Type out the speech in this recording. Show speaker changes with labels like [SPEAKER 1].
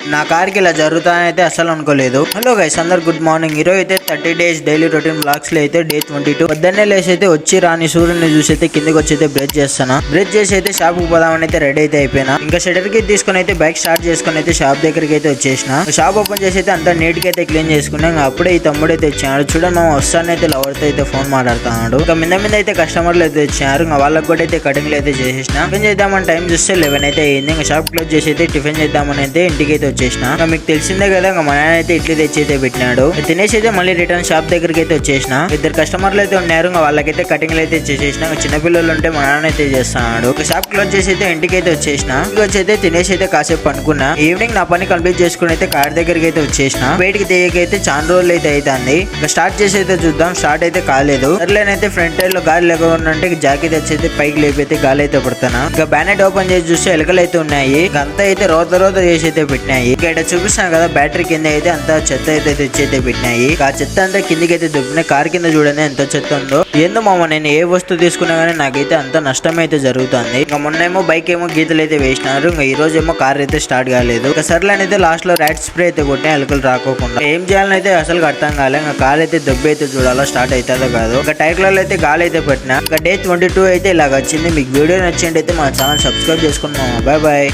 [SPEAKER 1] నా కార్కి ఇలా జరుగుతాయని అయితే అసలు అనుకోలేదు. హలో గైస్, అందరు గుడ్ మార్నింగ్. ఈరోజు అయితే 30 days డైలీ రొటీన్ బ్లాగ్స్ లో అయితే డే 22. పొద్దున్నే లేసి అయితే వచ్చి రాని సూర్యుని చూసి అయితే కిందకి వచ్చి అయితే బ్రష్ చేస్తాను. బ్రష్ చేసి అయితే షాప్ కు పోదామని అయితే రెడీ అయితే అయిపోయినా. ఇంకా షటర్ కి తీసుకొని అయితే బైక్ స్టార్ట్ చేసుకుని అయితే షాప్ దగ్గరికి అయితే వచ్చేసిన. షాప్ ఓపెన్ చేసి అయితే అంతా నీట్ గా అయితే క్లీన్ చేసుకున్నా. అప్పుడే ఈ తమ్ముడు అయితే వచ్చాడు. చూడండి, మా వస్తాను అయితే లవర్ తో అయితే ఫోన్ మాట్లాడుతున్నాడు. ఇంకా మీద అయితే కస్టమర్లు అయితే వచ్చారు. ఇంకా వాళ్ళకి కూడా అయితే కటింగ్లు అయితే చేసేసిన. టిఫిన్ చేద్దామని టైం చూస్తే 11 అయితే అయింది. ఇంకా షాప్ క్లోజ్ చేసి అయితే టిఫిన్ చేద్దామని అయితే ఇంటికి అయితే వచ్చేసిన. మీకు తెలిసిందే కదా, ఇంకా మా నాన్న అయితే ఇడ్లీ తెచ్చి అయితే పెట్టినాడు. తినేసి అయితే మళ్ళీ రిటర్న్ షాప్ దగ్గరికి అయితే వచ్చేసిన. ఇద్దరు కస్టమర్లు అయితే ఉన్నారు. ఇంకా వాళ్ళకైతే కటింగ్లు అయితే చేసేసిన. చిన్నపిల్లలు ఉంటే మా నాన్న అయితే చేస్తున్నాడు. ఒక షాప్ క్లోజ్ చేసి అయితే ఇంటికి అయితే వచ్చేసిన. ఇంటికి వచ్చి అయితే తినేసి అయితే కాసేపు అనుకున్నా. ఈవినింగ్ నా పని కంప్లీట్ చేసుకుని అయితే కార్ దగ్గరికి అయితే వచ్చేసిన. బయటికి తెగైతే చాలా రోజులు అయితే అవుతుంది. ఇంకా స్టార్ట్ చేసి అయితే చూద్దాం. స్టార్ట్ అయితే కాలేదు. సర్లేనైతే ఫ్రంట్ టైర్ లో గాలి లేకుండా ఉంటే జాకెట్ వచ్చి అయితే పైకి లేపైతే గాలి అయితే పడుతున్నా. ఇంకా బ్యానెట్ ఓపెన్ చేసి చూస్తే ఎలకలు అయితే ఉన్నాయి. అంతా అయితే రోత చేసి అయితే పెట్టినాయి. ఇక్కడ చూపిస్తాను కదా, బ్యాటరీ కింద అయితే అంత చెత్త అయితే తెచ్చి అయితే పెట్టినాయి. ఆ చెత్త అంతా కిందికి అయితే దుబ్బినాయి. కార్ కింద చూడండి ఎంత చెత్త ఉందో. ఏందో మామ, నేను ఏ వస్తువు తీసుకున్నా గానీ నాకైతే అంత నష్టం అయితే జరుగుతుంది. ఇంకా మొన్నేమో బైక్ ఏమో గీతలు అయితే వేసినారు. ఇంకా ఈ రోజు ఏమో కార్ అయితే స్టార్ట్ కాలేదు. ఇంకా సర్లేని అయితే లాస్ట్ లో రైట్ స్ప్రే అయితే కొట్టినా ఎలకలు రాకోకుండా. ఏం చేయాలని అయితే అసలు అర్థం కాలే. ఇంకా కార్ అయితే దెబ్బ అయితే చూడాలా స్టార్ట్ అవుతుందో కాదు. ఇంకా టైర్లలో అయితే గాలి అయితే పెట్టినా. ఇంకా డే 22 అయితే ఇలాగ వచ్చింది. మీకు వీడియో నచ్చింది అయితే మా ఛానల్ సబ్స్క్రైబ్ చేసుకున్నాం. Bye bye.